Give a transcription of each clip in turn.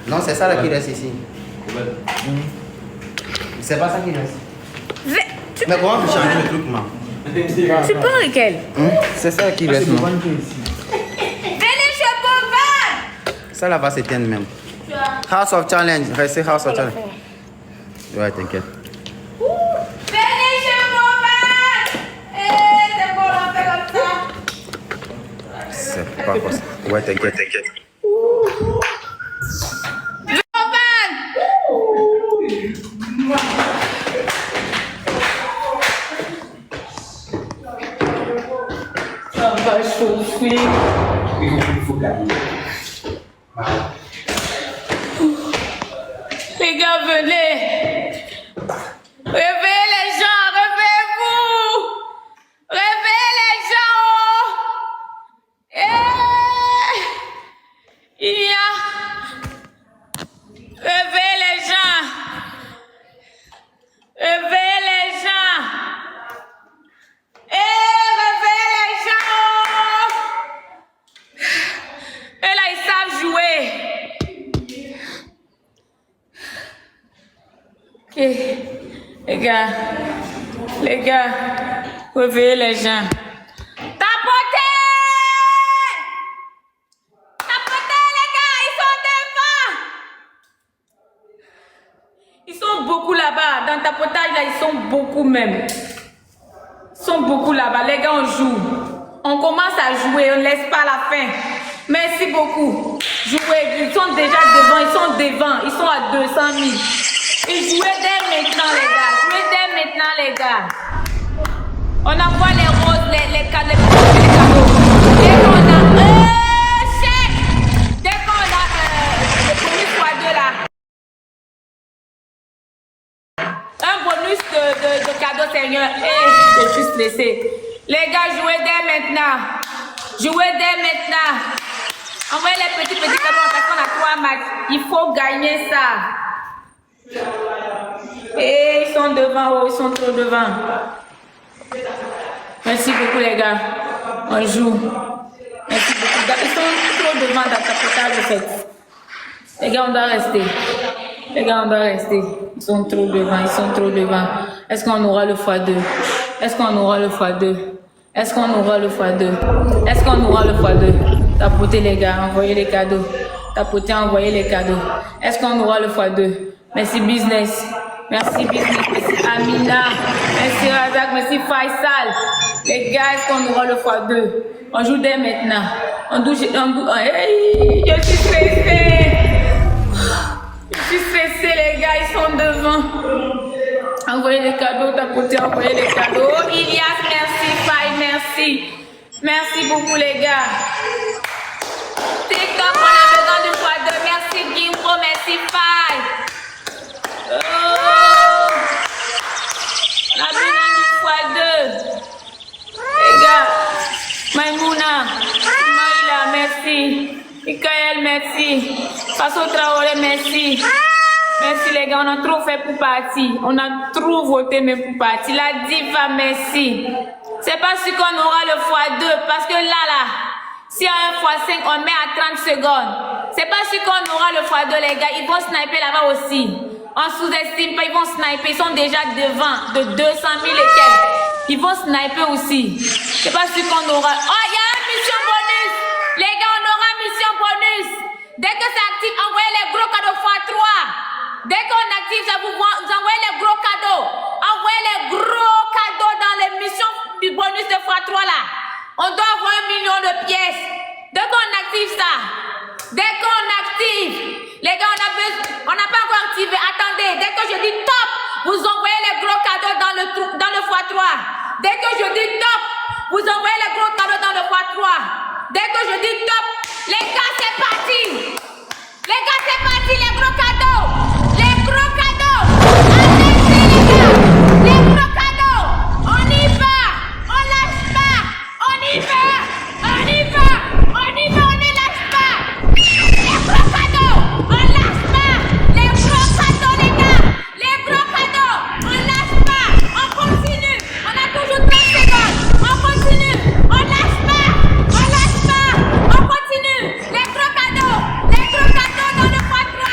Non, c'est ça là qui reste ici. C'est pas ça qui reste. Mais comment tu changes le truc, maman? Tu prends lequel? C'est ça qui reste, non? Venez chez Bovan! Ça là va s'éteindre même. House of Challenge, restez House of Challenge. Ouais, t'inquiète. Venez chez Bovan! C'est bon, on fait comme ça. C'est pas possible. Ouais, t'inquiète. Ça va chauffer. Les gars, venez. Réveillez les gens, réveillez-vous. Réveillez les gens. Il y a. Réveillez les gens. Réveillez les gens. Réveillez les gens. Et là, ils savent jouer. Ok. Les gars, réveillez les gens. Tapotez! Tapotez, les gars, ils sont devant. Ils sont beaucoup là-bas. Dans le tapotage, là, ils sont beaucoup même. Ils sont beaucoup là-bas. Les gars, on joue. On commence à jouer, on ne laisse pas la fin. Merci beaucoup. Jouez, ils sont déjà devant, ils sont à 200 000. Et jouez dès maintenant, les gars. Jouez dès maintenant, les gars. On envoie les roses, les cadeaux. Dès qu'on a chèque, dès qu'on a le bonus x2 là. Un bonus de cadeau, Seigneur. Je vais juste laisser. Les gars, jouez dès maintenant. Jouez dès maintenant. Envoyez les petits cadeaux parce qu'on a 3 matchs. Il faut gagner ça. Et ils sont devant, ils sont trop devant. Merci beaucoup les gars. On joue. Merci beaucoup. Ils sont trop devant dans ta portage de fait. Les gars, on doit rester. Les gars, on doit rester. Ils sont trop devant, Est-ce qu'on aura le x2? Est-ce qu'on aura le x2? Est-ce qu'on aura le x2? Est-ce qu'on aura le x2? Tapotez les gars, envoyez les cadeaux. Tapotez, envoyez les cadeaux. Est-ce qu'on aura le x2? Merci business. Merci Amina. Merci Razak. Merci Faisal. Les gars, est-ce qu'on aura le x2? On joue dès maintenant. Hey, je suis stressée. Les gars, ils sont devant. Envoyez les cadeaux, tapotez, envoyez les cadeaux. Ilias, merci. Faye, merci. Merci beaucoup, les gars. TikTok, on a besoin du x2. Merci Gimbro, merci Faye. On a besoin du x2. Les gars, Maïmouna, Maïla, merci. Mikaël, merci. Passo Traoré, merci. Merci les gars, on a trop fait pour partir. On a trop voté même pour partir. La diva, merci. C'est pas sûr qu'on aura le x2 parce que là, si y a un x5, on met à 30 secondes. C'est pas sûr qu'on aura le x2 les gars. Ils vont sniper là-bas aussi. On sous-estime pas, ils vont sniper. Ils sont déjà devant de 200 000 et quelques. Ils vont sniper aussi. C'est pas sûr qu'on aura... Oh, il y a une mission bonus. Les gars, on aura mission bonus. Dès que ça active, envoyez les gros cadeaux x3. Dès qu'on active ça, vous envoyez les gros cadeaux. Envoyez les gros cadeaux dans les missions du bonus de x3 là. On doit avoir 1 million de pièces. Dès qu'on active ça, les gars, on n'a pas encore activé. Attendez, dès que je dis top, vous envoyez les gros cadeaux dans le x3. Dès que je dis top, vous envoyez les gros cadeaux dans le x3. Dès que je dis top, les gars, c'est parti. Les gars, c'est parti, les gros cadeaux. Les gros cadeaux. Allez-y, les gars. Les gros cadeaux. On y va. On lâche pas. On y va. On y va. On y va. On ne lâche pas. Les gros cadeaux. On lâche pas. Les gros cadeaux, les gars. Les gros cadeaux. On lâche pas. On continue. On a toujours 30 secondes. On continue. On lâche pas. On lâche pas. On continue. Les gros cadeaux. Les gros cadeaux dans le x3.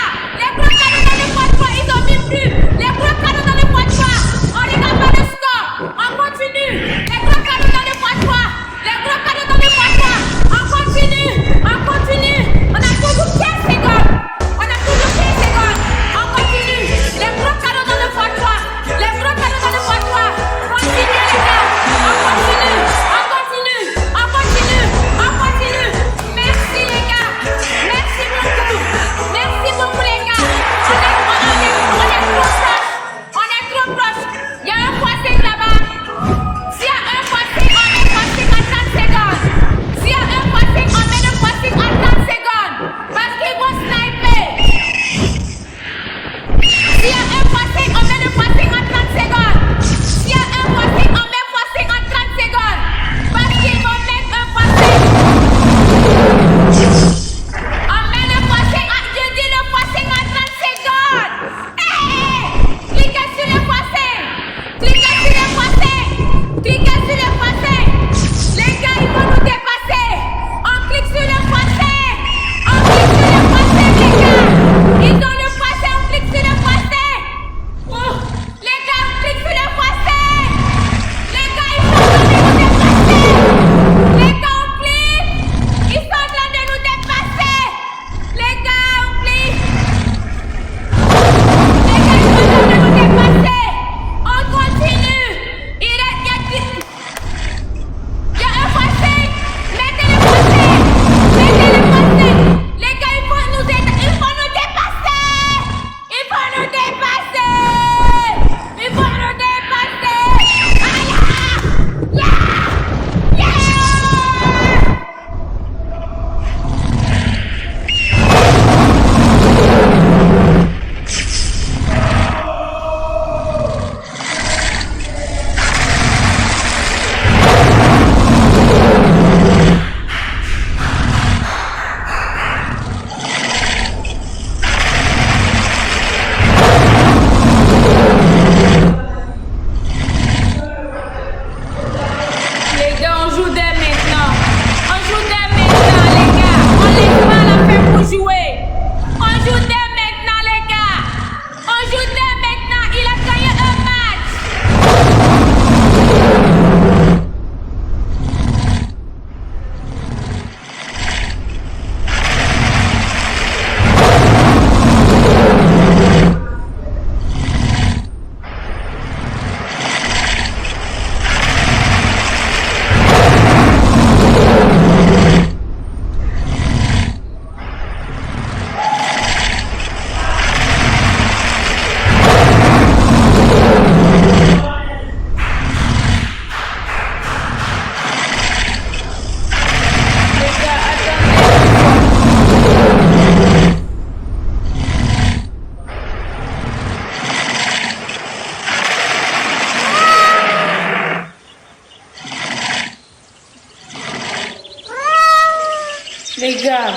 Les gars,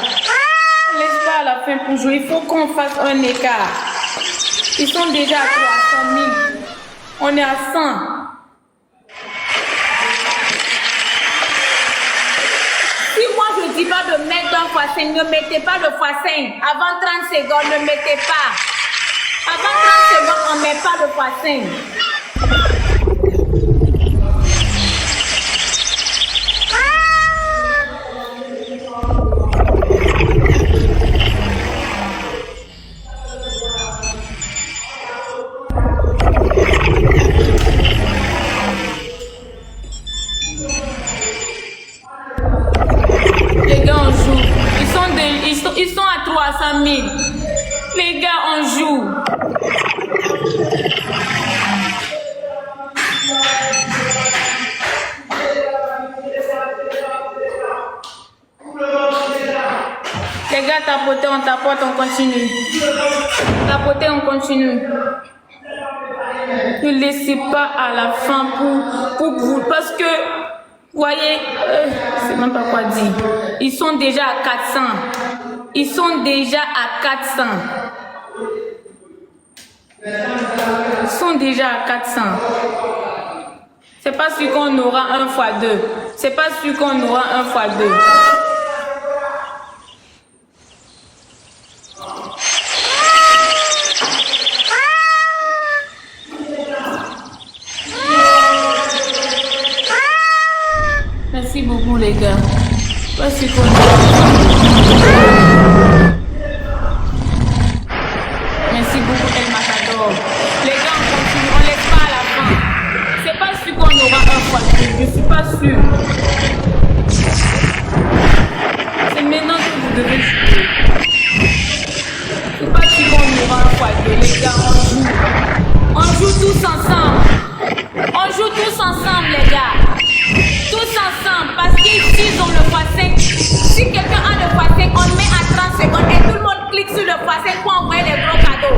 on laisse pas à la fin pour jouer. Il faut qu'on fasse un écart. Ils sont déjà à 300 000. On est à 100. Si moi je dis pas de mettre un x5, ne mettez pas le x5. Avant 30 secondes, ne mettez pas. Avant 30 secondes, on ne met pas le x5. Les gars, on joue. Ils sont à 300 000. Les gars, on joue. Les gars, tapoter, on tapote, on continue. Tapoter, on continue. Ne laissez pas à la fin pour vous. Parce que, voyez, je sais même pas quoi dire. Ils sont déjà à 400. Ils sont déjà à 400. Ils sont déjà à 400. C'est pas sûr qu'on aura 1 x 2. C'est pas sûr qu'on aura 1 x 2. Merci beaucoup les gars. Pas sûr qu'on Merci beaucoup El Matador. Les gars, on continue, on laisse pas à la fin. C'est pas sûr qu'on aura 1 x 2. Je suis pas sûr. C'est maintenant que vous devez jouer. C'est pas sûr qu'on aura 1 x 2. Les gars, on joue. On joue tous ensemble. On joue tous ensemble les gars. Tous ensemble, parce qu'ici ils ont le x5. Si quelqu'un a le x5, on le met à 30 secondes et tout le monde clique sur le x5 pour envoyer les gros cadeaux.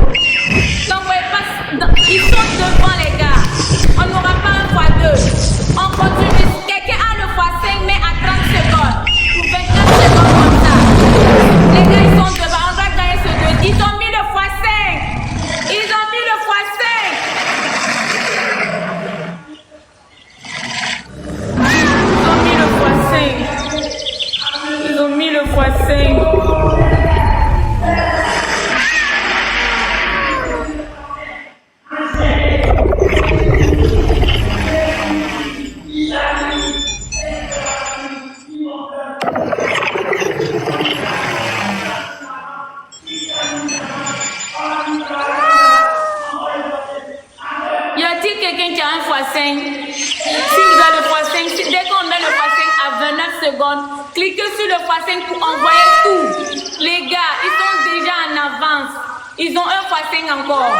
Donc, ils sont devant les gars. On n'aura pas un x2. On continue. Quelqu'un a le x5, mais à 30 secondes. Pour 24 secondes comme ça. Les gars, ils sont devant. On va gagner ce 2. Ils ont mis le x5. Ils ont mis le x5. Ils ont mis le x5. Y a-t-il quelqu'un qui a un x5? Si vous avez le x5, dès qu'on met le x5 à 29 secondes, cliquez sur le x5 pour envoyer tout. Les gars, ils sont déjà en avance. Ils ont un x5 encore.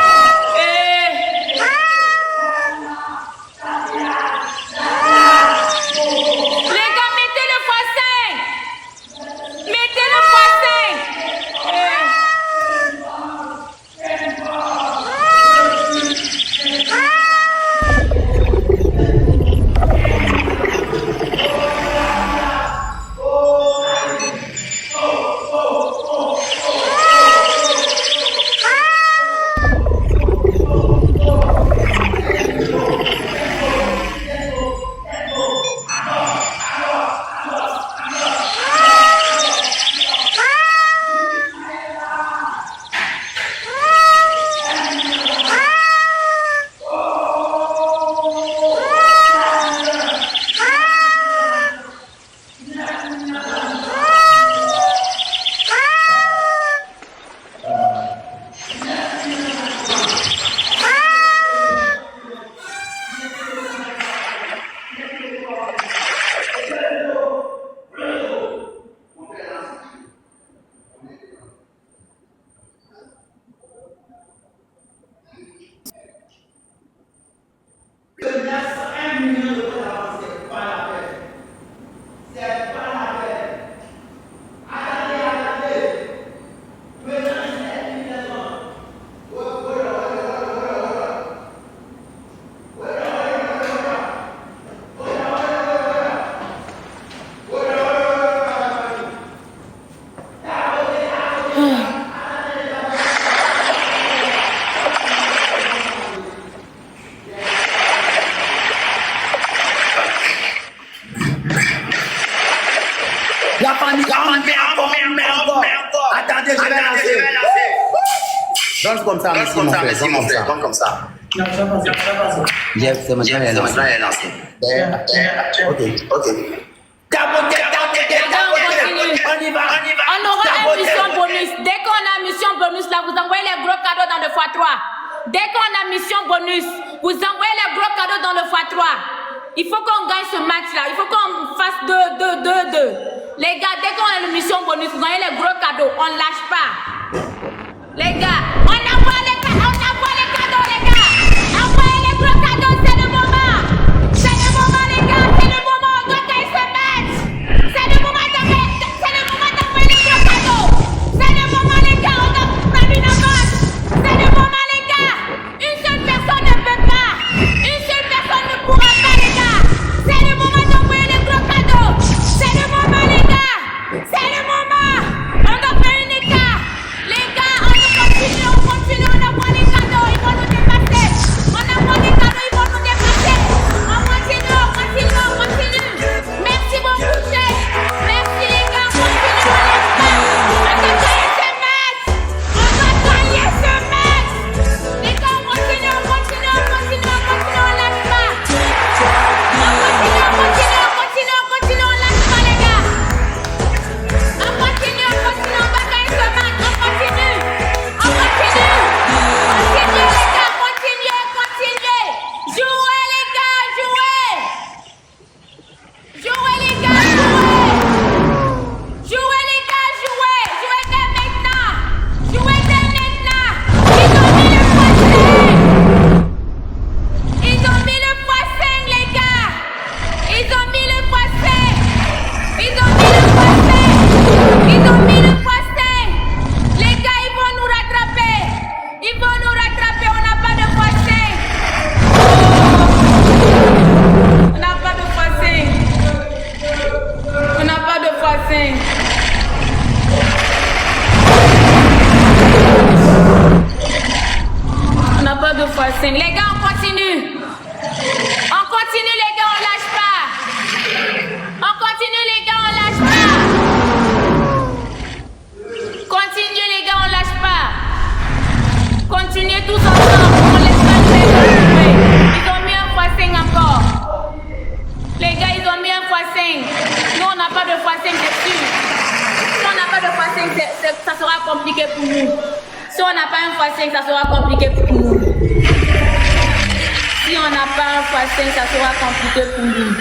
Les gars, mettez le x5. Mettez le x5. La famille, encore. Attendez, je vais lancer. Danse comme ça, Messi, mon frère. Danse comme ça. Jeff, c'est maintenant elle est lancée. Ok. On y va. On aura une mission bonus. Dès qu'on a mission bonus, là, vous envoyez les gros cadeaux dans le x3. Dès qu'on a mission bonus, vous envoyez les gros cadeaux dans le x3. Il faut qu'on gagne ce match-là. Il faut qu'on fasse 2. Les gars, dès qu'on a une mission bonus, vous envoyez les gros cadeaux. On ne lâche pas. Les gars, on envoie les cadeaux, les gars. Envoyez les gros cadeaux, c'est le moment. C'est le moment, les gars. C'est le moment. On doit gagner ce match. C'est le moment d'envoyer les gros cadeaux. C'est le moment, les gars. On doit prendre une avance. C'est le moment, les gars. Une seule personne ne peut pas. Une seule personne ne pourra pas, les gars. C'est le moment d'envoyer les gros cadeaux. C'est le moment, les gars. C'est le moment. On doit faire une écart. Les gars, on continue, on envoie les cadeaux, ils vont nous dépasser. On envoie les cadeaux, ils vont nous dépasser. On continue. Merci beaucoup, chef. Merci les gars, continue, on laisse pas. On doit gagner ce match. Les gars, on continue, on lâche pas. On continue, on lâche pas, les gars. On continue, on va gagner ce match. On continue, continuez. Jouez, les gars, jouez. Jouez dès maintenant. Ils ont mis le x5, les gars. Ils ont mis le x5. Les gars, ils vont nous rattraper. On n'a pas de x5. On n'a pas de x5. On n'a pas de x5. Les gars, on continue. Les gars, on lâche pas. On continue, les gars, on lâche pas. Continuez, les gars, on lâche pas. Continuez tous ensemble. On laisse pas le jouer. Ils ont mis un x5 encore. Les gars, ils ont mis un x5. Nous, on n'a pas de x5, c'est sûr. Si on n'a pas de x5, ça sera compliqué pour nous. Si on n'a pas un x5, ça sera compliqué pour nous. Si on n'a pas un x5, ça sera compliqué pour nous.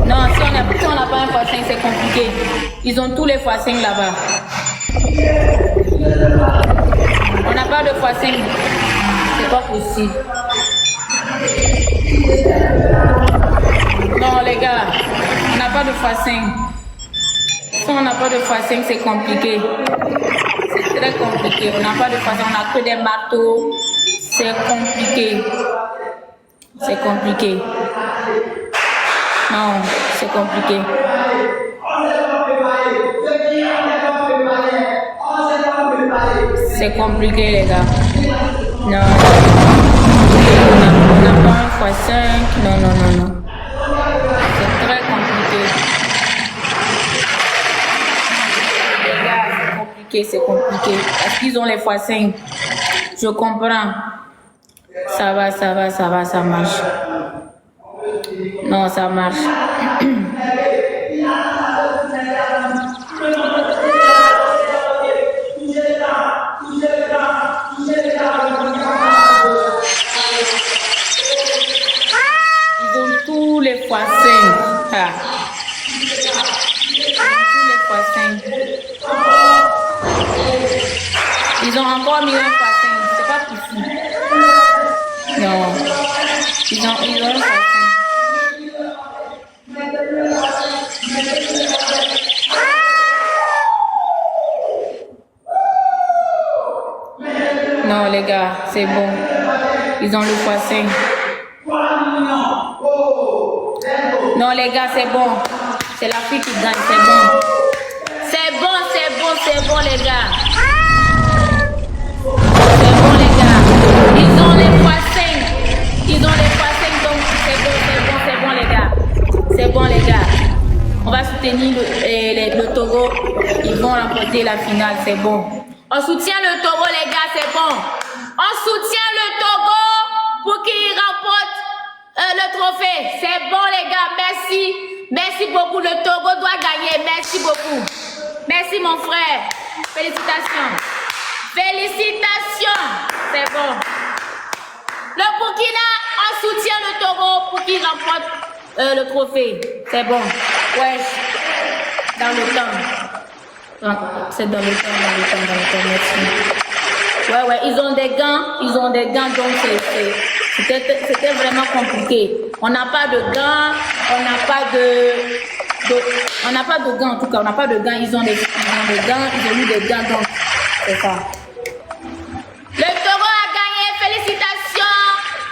Non, si on n'a pas un x5, c'est compliqué. Ils ont tous les x5 là-bas. On n'a pas de x5. C'est pas possible. Non, les gars, on n'a pas de x5. Si on n'a pas de x5, c'est compliqué. C'est très compliqué. On n'a pas de x5, on n'a que des marteaux. C'est compliqué. Non, c'est compliqué. C'est compliqué, les gars. Non. On n'a pas un x5. Non. C'est très compliqué. Les gars, c'est compliqué. Parce qu'ils ont les x5. Je comprends. Ça va, ça marche. Non, ça marche. Ils ont tous les x5. Ils ont encore mis un x5. C'est pas possible. Non. Ils ont un x5. Non, les gars, c'est bon. Ils ont le x5. Non, les gars, c'est bon. C'est la fille qui gagne, c'est bon. C'est bon, c'est bon les gars. C'est bon les gars. Ils ont les poissons. Ils ont les poissons, donc c'est bon les gars. C'est bon les gars. On va soutenir le Togo. Ils vont remporter la finale, c'est bon. On soutient le Togo les gars, c'est bon. On soutient le Togo pour qu'il remporte le trophée. C'est bon les gars, merci. Merci beaucoup, le Togo doit gagner. Merci beaucoup. Merci mon frère. Félicitations. Félicitations. C'est bon. Le Burkina, on soutient le Togo pour qu'il remporte le trophée. C'est bon. Ouais. Dans le temps. C'est dans le temps, merci. Ouais, ils ont des gants, donc c'était vraiment compliqué. On n'a pas de gants, on n'a pas de gants en tout cas, on n'a pas de gants, ils ont des gants, ils ont mis des gants, donc c'est ça. Le Togo a gagné,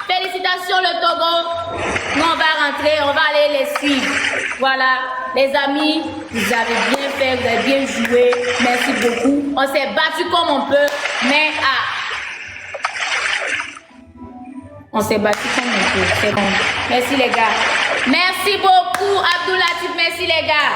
félicitations le Togo. Nous on va rentrer, on va aller les suivre. Voilà, les amis, vous avez bien fait, vous avez bien joué, merci beaucoup. On s'est battu comme on peut, mais on s'est battu comme on peut, c'est bon. Merci les gars. Merci beaucoup Abdoulatif, merci les gars.